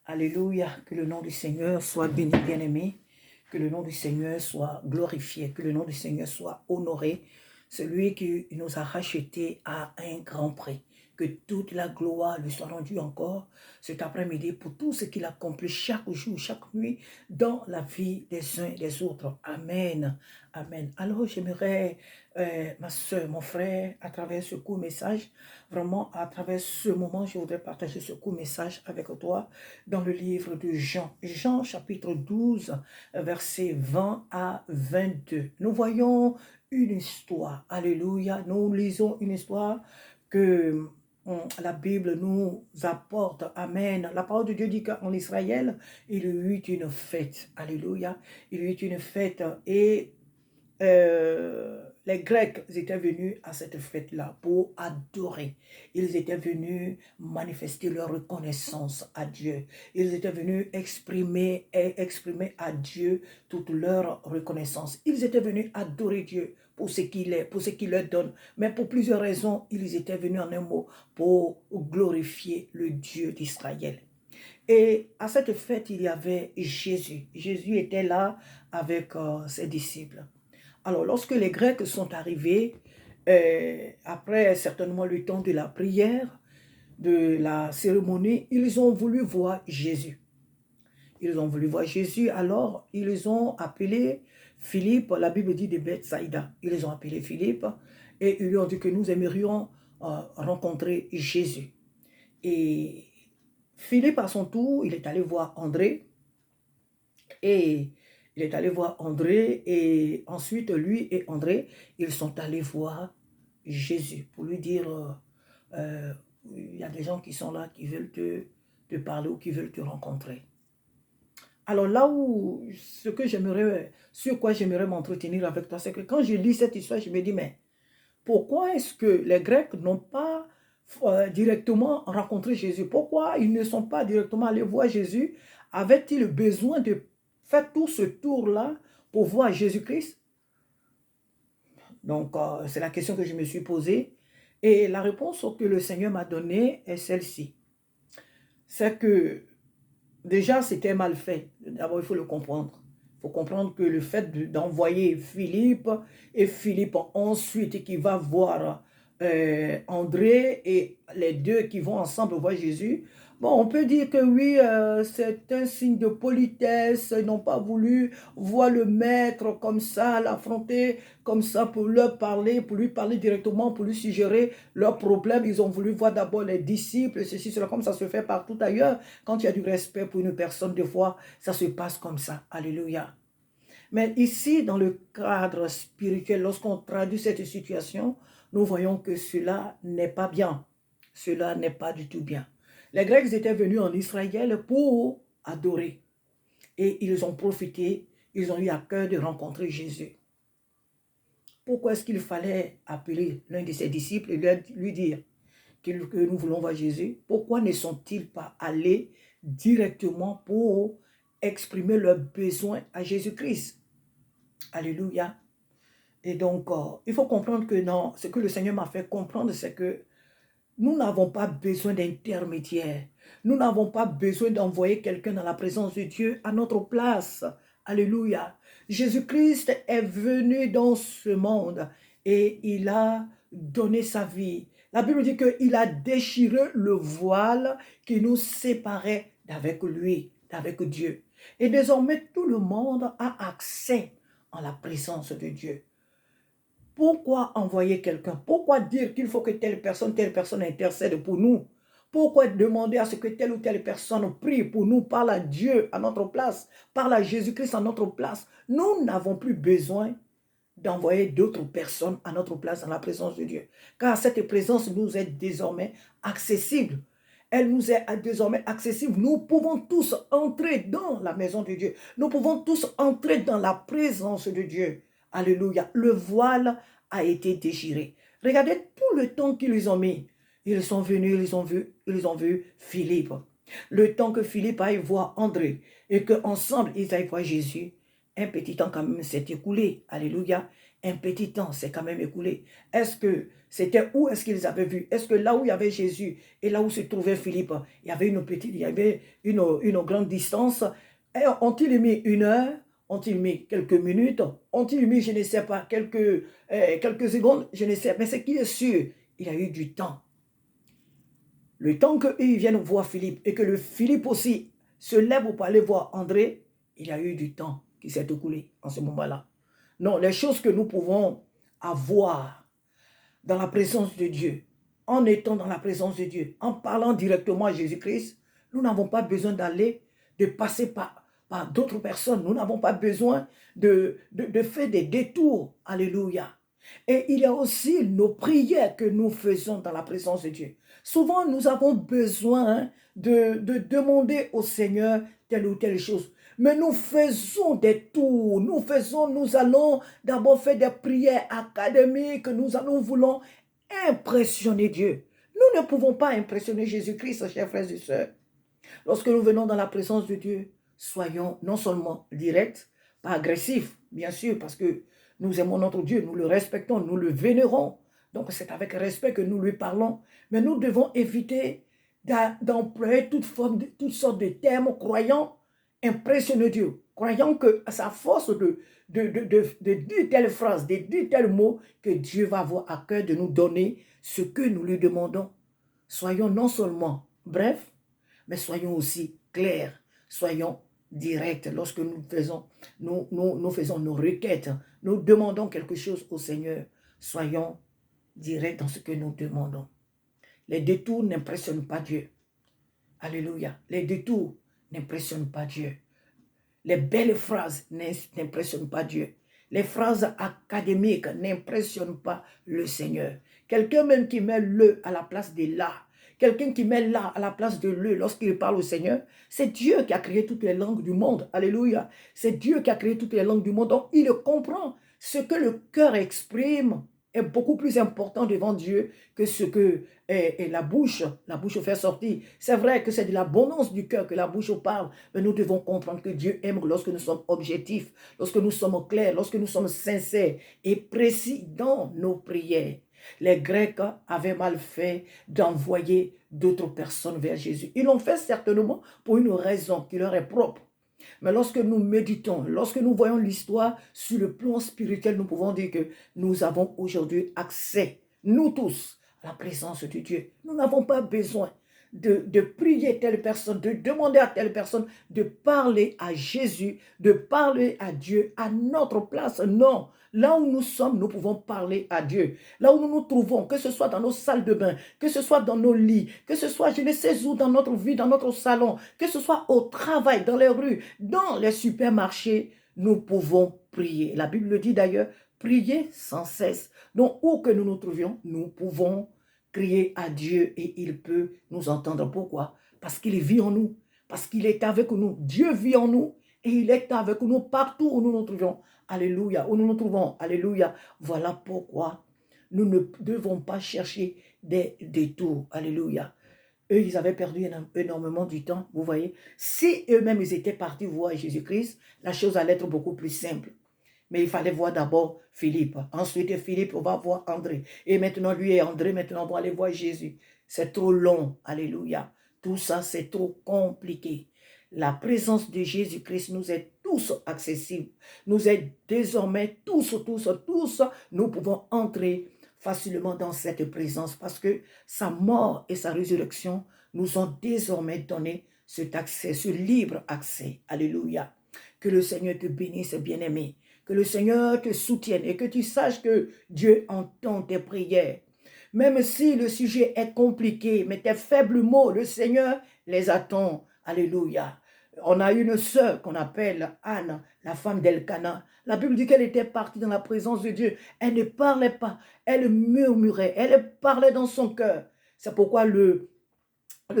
Alléluia, que le nom du Seigneur soit béni, bien-aimé, que le nom du Seigneur soit glorifié, que le nom du Seigneur soit honoré, celui qui nous a rachetés à un grand prix. Que toute la gloire lui soit rendue encore cet après-midi pour tout ce qu'il accomplit chaque jour, chaque nuit dans la vie des uns et des autres. Amen. Amen. Alors j'aimerais, ma soeur, mon frère, à travers ce court message, vraiment à travers ce moment, je voudrais partager ce court message avec toi dans le livre de Jean. Jean chapitre 12, versets 20 à 22. Nous voyons une histoire. Alléluia. Nous lisons une histoire que la Bible nous apporte. Amen. La parole de Dieu dit qu'en Israël, il y eut une fête. Alléluia. Il y eut une fête et les Grecs étaient venus à cette fête-là pour adorer. Ils étaient venus manifester leur reconnaissance à Dieu. Ils étaient venus exprimer à Dieu toute leur reconnaissance. Ils étaient venus adorer Dieu pour ce qu'il est, pour ce qu'il leur donne. Mais pour plusieurs raisons, ils étaient venus en un mot pour glorifier le Dieu d'Israël. Et à cette fête, il y avait Jésus. Jésus était là avec ses disciples. Alors, lorsque les Grecs sont arrivés, après certainement le temps de la prière, de la cérémonie, ils ont voulu voir Jésus. Ils ont voulu voir Jésus, alors ils ont appelé Philippe, la Bible dit de Bethsaïda. Ils ont appelé Philippe et ils lui ont dit que nous aimerions rencontrer Jésus. Et Philippe, à son tour, il est allé voir André et ensuite lui et André, ils sont allés voir Jésus pour lui dire, il y a des gens qui sont là, qui veulent te parler ou qui veulent te rencontrer. Alors là où, sur quoi j'aimerais m'entretenir avec toi, c'est que quand je lis cette histoire, je me dis, mais pourquoi est-ce que les Grecs n'ont pas directement rencontré Jésus? Pourquoi ils ne sont pas directement allés voir Jésus? Avaient-ils besoin de faire tout ce tour-là pour voir Jésus-Christ? Donc, c'est la question que je me suis posée. Et la réponse que le Seigneur m'a donnée est celle-ci. C'est que, déjà, c'était mal fait. D'abord, il faut le comprendre. Il faut comprendre que le fait d'envoyer Philippe, et Philippe ensuite qui va voir André, et les deux qui vont ensemble voir Jésus, bon, on peut dire que oui, c'est un signe de politesse. Ils n'ont pas voulu voir le maître comme ça, l'affronter comme ça pour leur parler, pour lui parler directement, pour lui suggérer leurs problèmes. Ils ont voulu voir d'abord les disciples, ceci, cela, comme ça se fait partout ailleurs. Quand il y a du respect pour une personne, des fois, ça se passe comme ça. Alléluia. Mais ici, dans le cadre spirituel, lorsqu'on traduit cette situation, nous voyons que cela n'est pas bien. Cela n'est pas du tout bien. Les Grecs étaient venus en Israël pour adorer. Et ils ont profité, ils ont eu à cœur de rencontrer Jésus. Pourquoi est-ce qu'il fallait appeler l'un de ses disciples et lui dire que nous voulons voir Jésus? Pourquoi ne sont-ils pas allés directement pour exprimer leurs besoins à Jésus-Christ? Alléluia. Et donc, il faut comprendre que non, ce que le Seigneur m'a fait comprendre, c'est que nous n'avons pas besoin d'intermédiaire. Nous n'avons pas besoin d'envoyer quelqu'un dans la présence de Dieu à notre place. Alléluia. Jésus-Christ est venu dans ce monde et il a donné sa vie. La Bible dit qu'il a déchiré le voile qui nous séparait d'avec lui, d'avec Dieu. Et désormais, tout le monde a accès en la présence de Dieu. Pourquoi envoyer quelqu'un? Pourquoi dire qu'il faut que telle personne intercède pour nous? Pourquoi demander à ce que telle ou telle personne prie pour nous, parle à Dieu à notre place, parle à Jésus-Christ à notre place? Nous n'avons plus besoin d'envoyer d'autres personnes à notre place dans la présence de Dieu. Car cette présence nous est désormais accessible. Elle nous est désormais accessible. Nous pouvons tous entrer dans la maison de Dieu. Nous pouvons tous entrer dans la présence de Dieu. Alléluia. Le voile a été déchiré. Regardez tout le temps qu'ils ont mis. Ils sont venus, ils ont vu Philippe. Le temps que Philippe aille voir André et qu'ensemble ils aillent voir Jésus, un petit temps quand même s'est écoulé. Alléluia. un petit temps s'est quand même écoulé. Est-ce que c'était où est-ce qu'ils avaient vu? Est-ce que là où il y avait Jésus et là où se trouvait Philippe, il y avait une grande distance? Ont-ils mis 1 heure? Ont-ils mis quelques minutes? Ont-ils mis, je ne sais pas, quelques secondes? Je ne sais. Mais ce qui est sûr, il y a eu du temps. Le temps qu'ils viennent voir Philippe et que le Philippe aussi se lève pour aller voir André, il y a eu du temps qui s'est écoulé en ce moment-là. Non, les choses que nous pouvons avoir dans la présence de Dieu, en étant dans la présence de Dieu, en parlant directement à Jésus-Christ, nous n'avons pas besoin de passer par d'autres personnes. Nous n'avons pas besoin de faire des détours. Alléluia. Et il y a aussi nos prières que nous faisons dans la présence de Dieu. Souvent, nous avons besoin de demander au Seigneur telle ou telle chose. Mais nous faisons des tours, nous allons d'abord faire des prières académiques, nous voulons impressionner Dieu. Nous ne pouvons pas impressionner Jésus-Christ, chers frères et sœurs. Lorsque nous venons dans la présence de Dieu, soyons non seulement directs, pas agressifs, bien sûr, parce que nous aimons notre Dieu, nous le respectons, nous le vénérons. Donc c'est avec respect que nous lui parlons. Mais nous devons éviter d'employer toutes sortes de termes croyant impressionner Dieu, croyant que à sa force de dire telle phrase, de dire tel mot, que Dieu va avoir à cœur de nous donner ce que nous lui demandons. Soyons non seulement brefs, mais soyons aussi clairs, soyons directs lorsque nous faisons nos requêtes, nous demandons quelque chose au Seigneur, soyons directs dans ce que nous demandons. Les détours n'impressionnent pas Dieu. Alléluia. Les détours n'impressionnent pas Dieu. Les belles phrases n'impressionnent pas Dieu. Les phrases académiques n'impressionnent pas le Seigneur. Quelqu'un même qui met le à la place de là, quelqu'un qui met là à la place de le lorsqu'il parle au Seigneur, c'est Dieu qui a créé toutes les langues du monde. Alléluia. C'est Dieu qui a créé toutes les langues du monde. Donc, il comprend ce que le cœur exprime est beaucoup plus important devant Dieu que ce que la bouche fait sortir. C'est vrai que c'est de l'abondance du cœur que la bouche parle, mais nous devons comprendre que Dieu aime lorsque nous sommes objectifs, lorsque nous sommes clairs, lorsque nous sommes sincères et précis dans nos prières. Les Grecs avaient mal fait d'envoyer d'autres personnes vers Jésus. Ils l'ont fait certainement pour une raison qui leur est propre. Mais lorsque nous méditons, lorsque nous voyons l'histoire sur le plan spirituel, nous pouvons dire que nous avons aujourd'hui accès, nous tous, à la présence de Dieu. Nous n'avons pas besoin de prier telle personne, de demander à telle personne de parler à Jésus, de parler à Dieu à notre place. Non, là où nous sommes, nous pouvons parler à Dieu. Là où nous nous trouvons, que ce soit dans nos salles de bain, que ce soit dans nos lits, que ce soit je ne sais où dans notre vie, dans notre salon, que ce soit au travail, dans les rues, dans les supermarchés, nous pouvons prier. La Bible le dit d'ailleurs, prier sans cesse. Donc où que nous nous trouvions, nous pouvons crier à Dieu et il peut nous entendre. Pourquoi? Parce qu'il vit en nous, parce qu'il est avec nous. Dieu vit en nous et il est avec nous partout où nous nous trouvons. Alléluia, où nous nous trouvons. Alléluia. Voilà pourquoi nous ne devons pas chercher des détours. Alléluia. Eux, ils avaient perdu énormément du temps, vous voyez. Si eux-mêmes, ils étaient partis voir Jésus-Christ, la chose allait être beaucoup plus simple. Mais il fallait voir d'abord Philippe. Ensuite, Philippe, on va voir André. Et maintenant, lui et André, maintenant, on va aller voir Jésus. C'est trop long. Alléluia. Tout ça, c'est trop compliqué. La présence de Jésus-Christ nous est tous accessible. Nous est désormais tous, nous pouvons entrer facilement dans cette présence parce que sa mort et sa résurrection nous ont désormais donné cet accès, ce libre accès. Alléluia. Que le Seigneur te bénisse, bien-aimé. Que le Seigneur te soutienne et que tu saches que Dieu entend tes prières. Même si le sujet est compliqué, mais tes faibles mots, le Seigneur les attend. Alléluia. On a une sœur qu'on appelle Anne, la femme d'Elkana. La Bible dit qu'elle était partie dans la présence de Dieu. Elle ne parlait pas, elle murmurait, elle parlait dans son cœur. C'est pourquoi le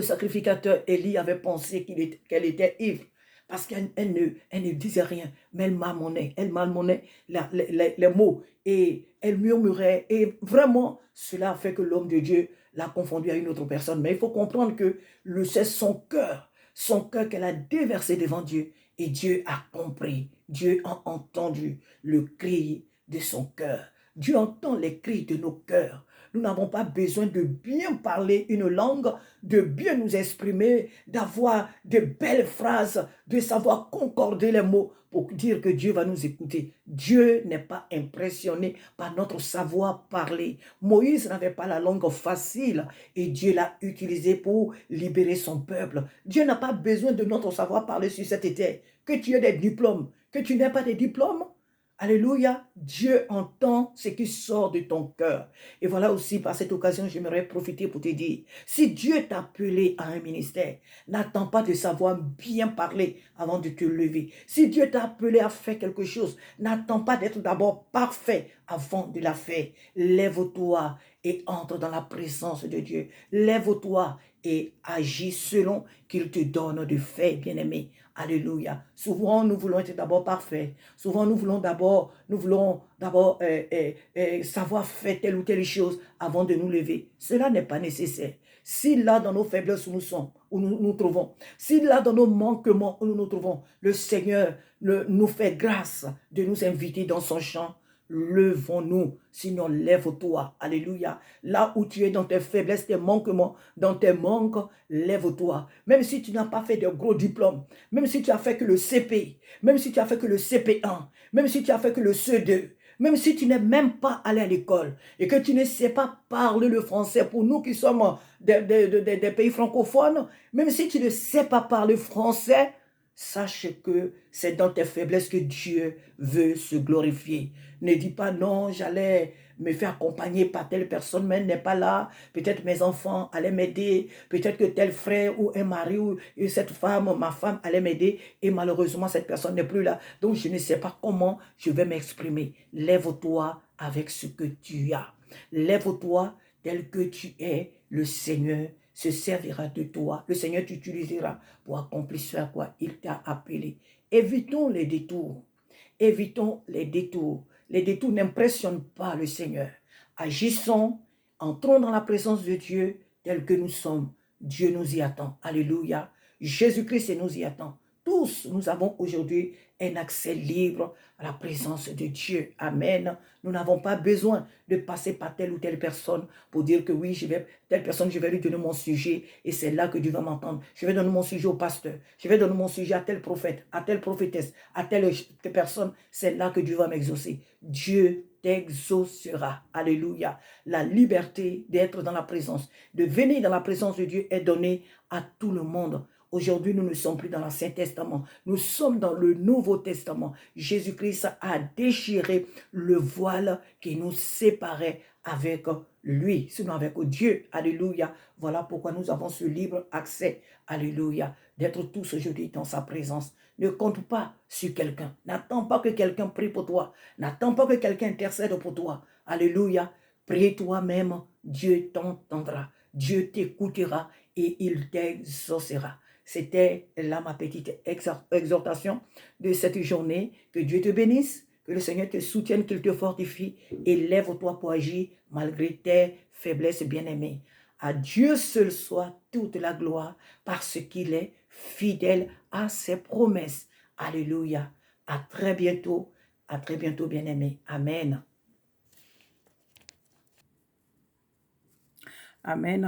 sacrificateur Élie avait pensé qu'elle était ivre. Parce qu'elle ne disait rien, mais elle malmonnait les mots et elle murmurait. Et vraiment, cela a fait que l'homme de Dieu l'a confondu à une autre personne. Mais il faut comprendre que c'est son cœur qu'elle a déversé devant Dieu. Et Dieu a compris, Dieu a entendu le cri de son cœur. Dieu entend les cris de nos cœurs. Nous n'avons pas besoin de bien parler une langue, de bien nous exprimer, d'avoir de belles phrases, de savoir concorder les mots pour dire que Dieu va nous écouter. Dieu n'est pas impressionné par notre savoir parler. Moïse n'avait pas la langue facile et Dieu l'a utilisé pour libérer son peuple. Dieu n'a pas besoin de notre savoir parler sur cette terre. Que tu aies des diplômes, que tu n'aies pas de diplômes, alléluia, Dieu entend ce qui sort de ton cœur. Et voilà aussi, par cette occasion, j'aimerais profiter pour te dire, si Dieu t'a appelé à un ministère, n'attends pas de savoir bien parler avant de te lever. Si Dieu t'a appelé à faire quelque chose, n'attends pas d'être d'abord parfait avant de la faire. Lève-toi et entre dans la présence de Dieu. Lève-toi et agis selon qu'il te donne de faire, bien-aimé. Alléluia. Souvent, nous voulons être d'abord parfaits. Souvent, nous voulons d'abord savoir faire telle ou telle chose avant de nous lever. Cela n'est pas nécessaire. Si là, dans nos faiblesses où nous sommes, où nous nous trouvons, si là, dans nos manquements où nous nous trouvons, le Seigneur nous fait grâce de nous inviter dans son champ, levons-nous, sinon lève-toi, alléluia. Là où tu es dans tes faiblesses, tes manquements, dans tes manques, lève-toi. Même si tu n'as pas fait de gros diplômes, même si tu as fait que le CP, même si tu as fait que le CP1, même si tu as fait que le CE2, même si tu n'es même pas allé à l'école et que tu ne sais pas parler le français, pour nous qui sommes des pays francophones, même si tu ne sais pas parler français, sache que c'est dans tes faiblesses que Dieu veut se glorifier. Ne dis pas non, j'allais me faire accompagner par telle personne, mais elle n'est pas là. Peut-être mes enfants allaient m'aider. Peut-être que tel frère ou un mari ou cette femme, ma femme allait m'aider. Et malheureusement, cette personne n'est plus là. Donc, je ne sais pas comment je vais m'exprimer. Lève-toi avec ce que tu as. Lève-toi tel que tu es. Le Seigneur se servira de toi. Le Seigneur t'utilisera pour accomplir ce à quoi il t'a appelé. Évitons les détours. Évitons les détours. Les détours n'impressionnent pas le Seigneur. Agissons, entrons dans la présence de Dieu tel que nous sommes. Dieu nous y attend. Alléluia. Jésus-Christ nous y attend. Tous, nous avons aujourd'hui un accès libre à la présence de Dieu. Amen. Nous n'avons pas besoin de passer par telle ou telle personne pour dire que oui, telle personne, je vais lui donner mon sujet et c'est là que Dieu va m'entendre. Je vais donner mon sujet au pasteur. Je vais donner mon sujet à tel prophète, à telle prophétesse, à telle personne. C'est là que Dieu va m'exaucer. Dieu t'exaucera. Alléluia. La liberté d'être dans la présence, de venir dans la présence de Dieu est donnée à tout le monde. Aujourd'hui, nous ne sommes plus dans l'Ancien Testament. Nous sommes dans le Nouveau Testament. Jésus-Christ a déchiré le voile qui nous séparait avec lui, sinon avec Dieu. Alléluia. Voilà pourquoi nous avons ce libre accès. Alléluia. D'être tous aujourd'hui dans sa présence. Ne compte pas sur quelqu'un. N'attends pas que quelqu'un prie pour toi. N'attends pas que quelqu'un intercède pour toi. Alléluia. Prie toi-même. Dieu t'entendra. Dieu t'écoutera et il t'exaucera. C'était là ma petite exhortation de cette journée. Que Dieu te bénisse, que le Seigneur te soutienne, qu'il te fortifie et lève-toi pour agir malgré tes faiblesses bien-aimées. À Dieu seul soit toute la gloire parce qu'il est fidèle à ses promesses. Alléluia. À très bientôt bien-aimés. Amen. Amen.